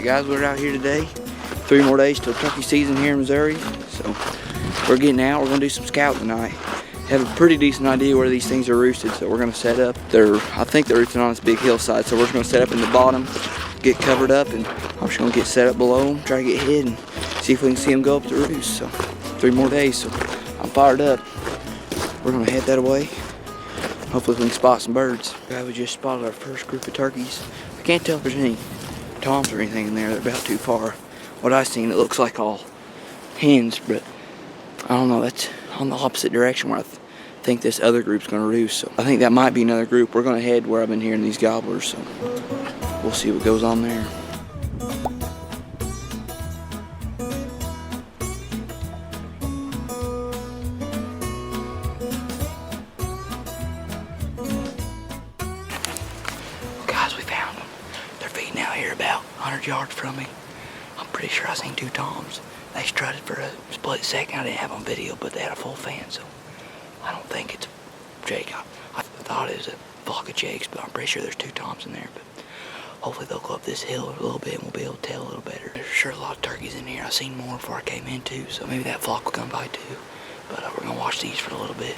Alright guys, we're out here today. 3 more days till turkey season here in Missouri. So we're getting out, we're gonna do some scouting tonight. Have a pretty decent idea where these things are roosted, so we're gonna set up. I think they're roosted on this big hillside, so we're just gonna set up in the bottom, get covered up, and I'm just gonna get set up below them, try to get hid and see if we can see them go up the roost. So 3 more days, so I'm fired up. We're gonna head that way. Hopefully we can spot some birds. We just spotted our first group of turkeys. I can't tell if there's any toms or anything in there. They're about too far. What I've seen, it looks like all hens, but I don't know. That's on the opposite direction where I think this other group's gonna roost. So I think that might be another group. We're gonna head where I've been hearing these gobblers, so we'll see what goes on there. Guys, we found them. They're feeding out here about 100 yards from me. I'm pretty sure I seen 2 toms. They strutted for a split second. I didn't have on video, but they had a full fan, so I don't think it's a jake. I thought it was a flock of jakes, but I'm pretty sure there's 2 toms in there. But hopefully they'll go up this hill a little bit and we'll be able to tell a little better. There's sure a lot of turkeys in here. I seen more before I came in too, so maybe that flock will come by too. But we're gonna watch these for a little bit.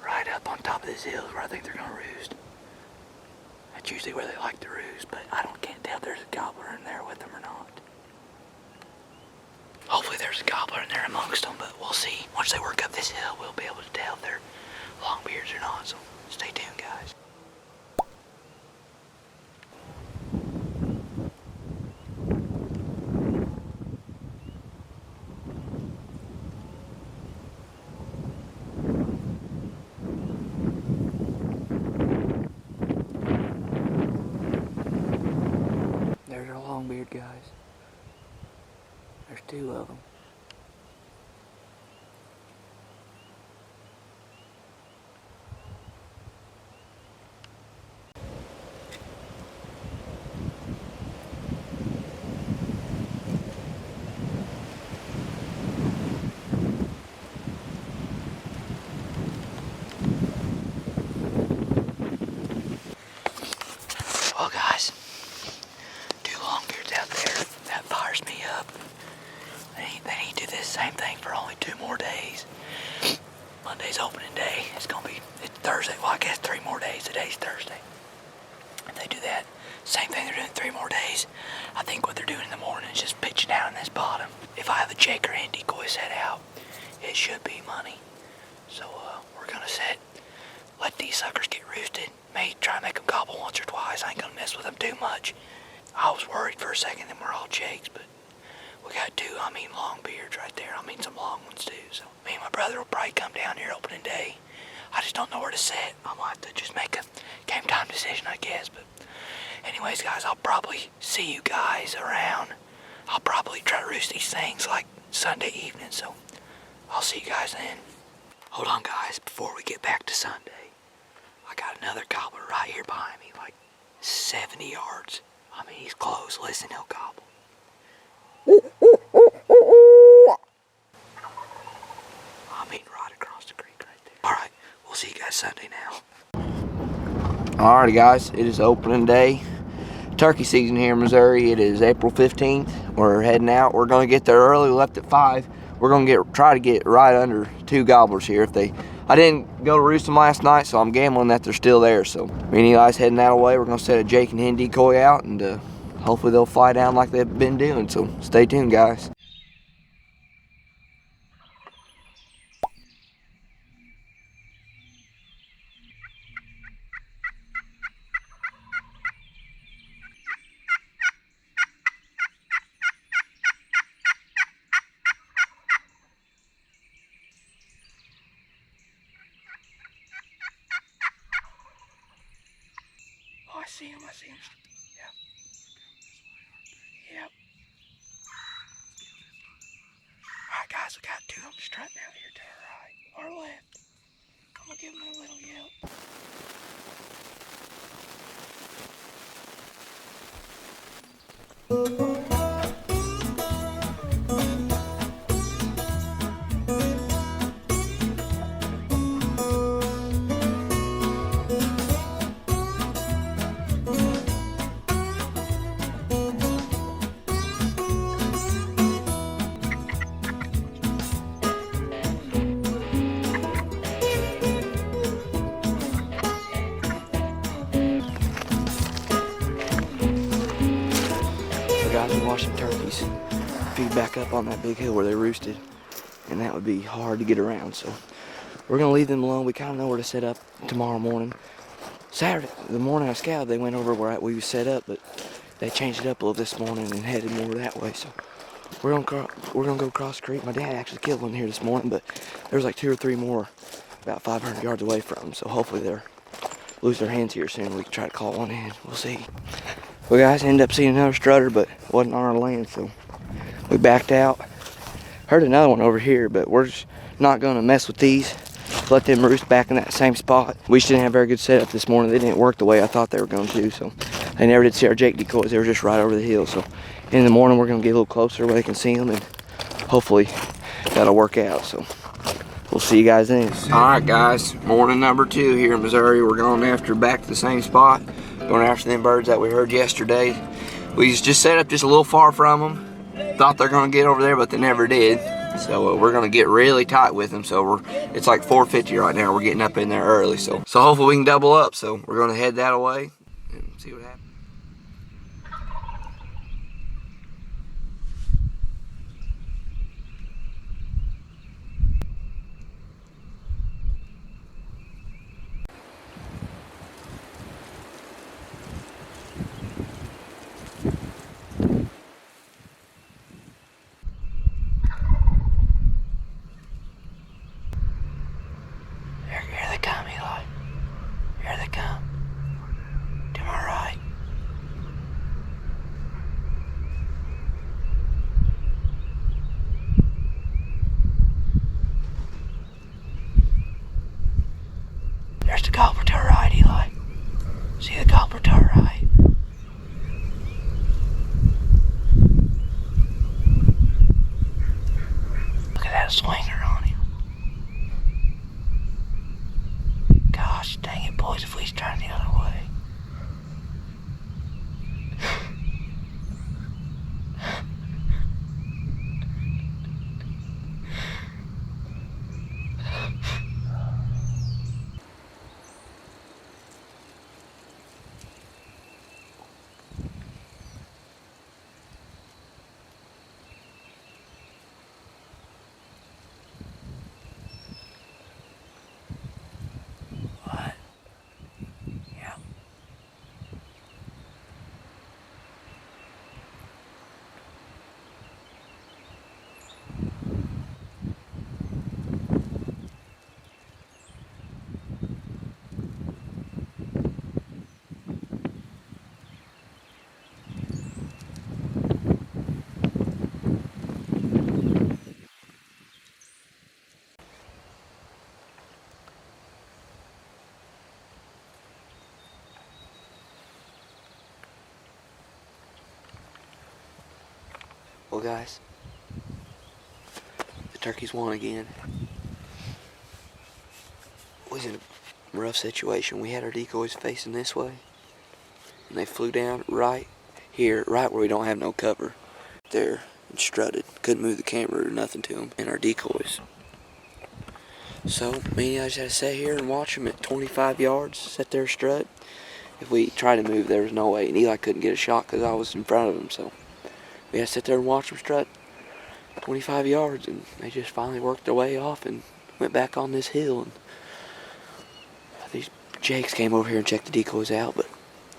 Right up on top of this hill is where I think they're gonna roost. That's usually where they like to roost, but can't tell if there's a gobbler in there with them or not. Hopefully there's a gobbler in there amongst them, but we'll see. Once they work up this hill, we'll be able to tell if they're longbeards or not, so stay tuned, guys. There's our longbeard, guys. There's 2 of them. Well, guys, 2 longbeards out there. That fires me up. They need to do this same thing for only 2 more days. Monday's opening day. It's Thursday. Well, I guess 3 more days. Today's Thursday. If they do that same thing they're doing 3 more days, I think what they're doing in the morning is just pitching out in this bottom. If I have a jake or hen decoy set out, it should be money. So we're gonna let these suckers get roosted. May try to make them gobble once or twice. I ain't gonna mess with them too much. I was worried for a second that we're all jakes, but we got 2, longbeards right there. Some long ones too. So me and my brother will probably come down here opening day. I just don't know where to set. I might have to just make a game time decision, I guess. But anyways, guys, I'll probably see you guys around. I'll probably try to roost these things like Sunday evening. So I'll see you guys then. Hold on, guys, before we get back to Sunday. I got another gobbler right here behind me, like 70 yards. He's close. Listen, he'll gobble. Right across the creek right there. Alright, we'll see you guys Sunday now. Alrighty, guys, it is opening day. Turkey season here in Missouri. It is April 15th. We're heading out. We're going to get there early. We left at 5. We're going to try to get right under 2 gobblers here. I didn't go to roost them last night, so I'm gambling that they're still there. So me and Eli's heading that way. We're going to set a jake and hen decoy out, and hopefully they'll fly down like they've been doing. So stay tuned, guys. Oh, I see him. Yep. Alright, guys, we got 2 of them strutting out here to our right, our left. I'm gonna give them a little yelp. watch some turkeys feed back up on that big hill where they roosted, and that would be hard to get around. So we're gonna leave them alone. We kind of know where to set up tomorrow morning. Saturday, the morning I scouted, they went over where we was set up, but they changed it up a little this morning and headed more that way. So we're gonna go across the creek. My dad actually killed one here this morning, but there's like 2 or 3 more about 500 yards away from them. So hopefully they're lose their hands here soon. We can try to call one in. We'll see. Well, guys, ended up seeing another strutter, but it wasn't on our land, so we backed out. Heard another one over here, but we're just not gonna mess with these. Let them roost back in that same spot. We just didn't have a very good setup this morning. They didn't work the way I thought they were going to, so they never did see our Jake decoys. They were just right over the hill. So in the morning, we're going to get a little closer where they can see them, and hopefully that'll work out. So we'll see you guys then. All right, guys, morning number 2 here in Missouri. We're going after back to the same spot, going after them birds that we heard yesterday. We just set up just a little far from them. Thought they're going to get over there, but they never did. So we're gonna get really tight with them. So it's like 4:50 right now. We're getting up in there early. So hopefully we can double up. So we're gonna head that away and see what happens. Here they come, Eli. Here they come. To my right. There's the gobbler to our right, Eli. See the gobbler to our right. Look at that swinger on him. Gosh dang it, boys, if we turn the other way. What? Yeah. Well, guys, the turkeys won again. We was in a rough situation. We had our decoys facing this way, and they flew down right here, right where we don't have no cover. There and strutted. Couldn't move the camera or nothing to them, and our decoys. So me and I just had to sit here and watch them at 25 yards, sit there strut. If we tried to move, there was no way, and Eli couldn't get a shot because I was in front of him. So we had to sit there and watch them strut 25 yards, and they just finally worked their way off and went back on this hill. And these jakes came over here and checked the decoys out, but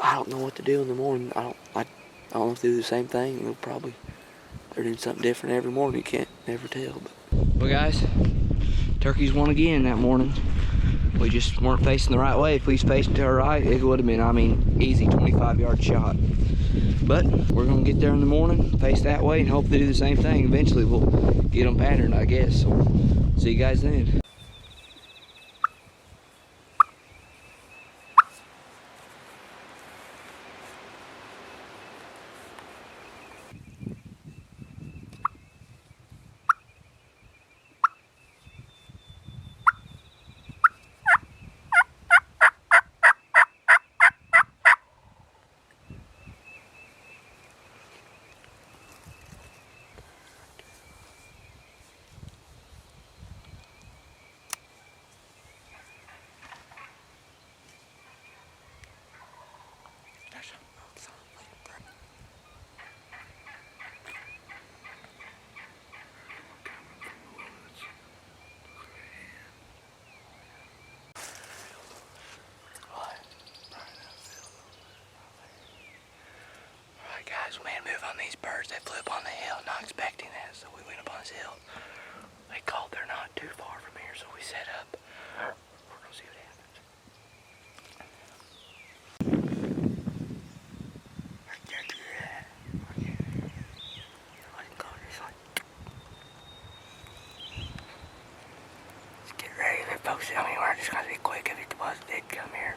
I don't know what to do in the morning. I don't know if they do the same thing. They're doing something different every morning. You can't never tell. Well, guys, turkeys won again that morning. We just weren't facing the right way. If we was facing to our right, it would have been, easy 25-yard shot. But we're gonna get there in the morning, face that way, and hope they do the same thing. Eventually we'll get them patterned, I guess. So see you guys then. up on the hill, not expecting that, so we went up on this hill. They called they're not too far from here, so we set up. We're gonna see what happens. Let's get ready, folks. I mean, we're just gonna be quick if it was did come here.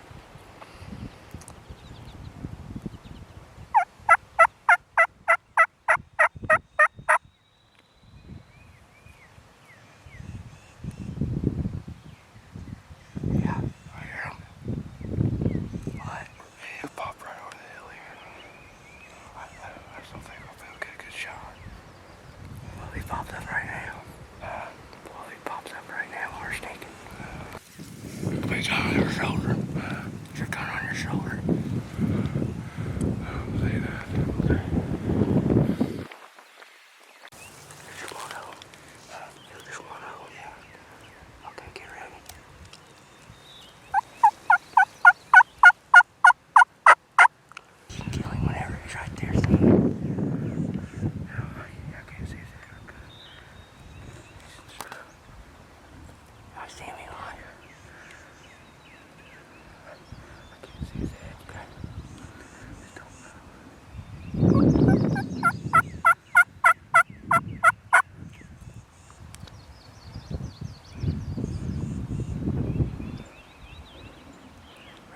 Pops up right now. Well, he pops up right now while we're sneaking. Put your gun on your shoulder. Put your gun on your shoulder. Say that. There's one of them. There's one of them. Yeah. Okay, get ready. You can kill him whenever he's right there.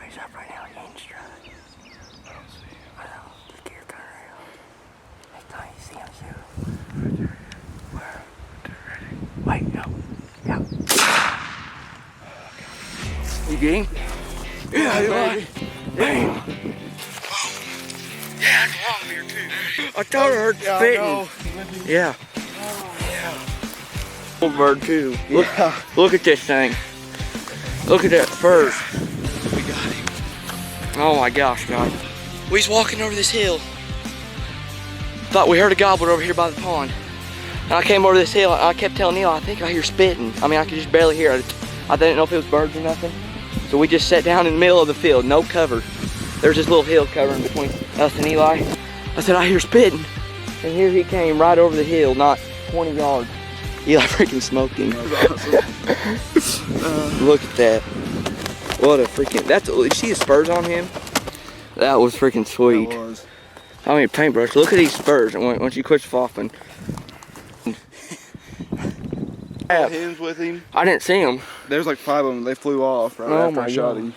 He's up right now, he ain't strut. I don't see him. I know, just get your gun around. Next time you see him, shoot. Right there. Where? Ready? Wait, no. Yeah. You get him? Yeah, baby. Bam. Yeah, it's long here too. I thought I heard spitting. Yeah. Old bird too. Look at this thing. Look at that first. We got him. Oh my gosh, guys. We was walking over this hill. Thought we heard a gobbler over here by the pond. And I came over this hill and I kept telling Neil, I think I hear spitting. I mean, I could just barely hear it. I didn't know if it was birds or nothing. So we just sat down in the middle of the field, no cover. There's this little hill covering between us and Eli. I said, I hear spitting. And here he came right over the hill, not 20 yards. Eli freaking smoked him. That was awesome. Look at that. What a freaking, you see the spurs on him? That was freaking sweet. That was. I mean, paintbrush, look at these spurs once you quit flopping. Hens with him. I didn't see them. There's like 5 of them. They flew off right after I shot him.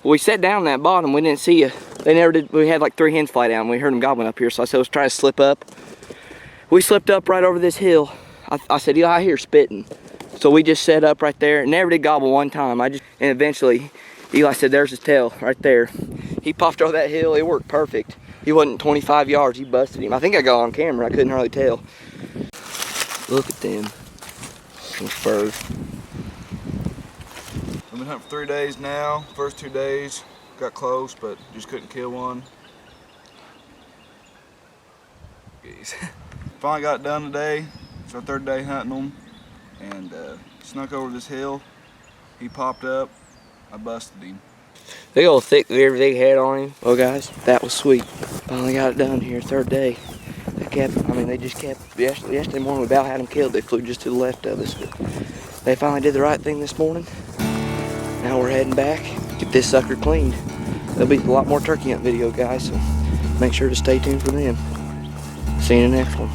Well, we sat down that bottom. We didn't see you. They never did. We had like 3 hens fly down. We heard them gobbling up here. So I said, let's try to slip up. We slipped up right over this hill. I said, yeah, I hear spitting. So we just set up right there. Never did gobble one time. And eventually, Eli said, there's his tail right there. He popped over that hill. It worked perfect. He wasn't 25 yards. He busted him. I think I got on camera. I couldn't hardly tell. Look at them. Some spurs. I've been hunting for 3 days now. First 2 days got close, but just couldn't kill one. Geese. Finally got it done today. It's our 3rd day hunting them, and snuck over this hill. He popped up. I busted him. Big old thick, very big head on him. Well, guys, that was sweet. Finally got it done here, 3rd day. They just kept, yesterday morning we about had them killed. They flew just to the left of us, but they finally did the right thing this morning. Now we're heading back, get this sucker cleaned. There'll be a lot more turkey hunt video, guys, so make sure to stay tuned for them. See you in the next one.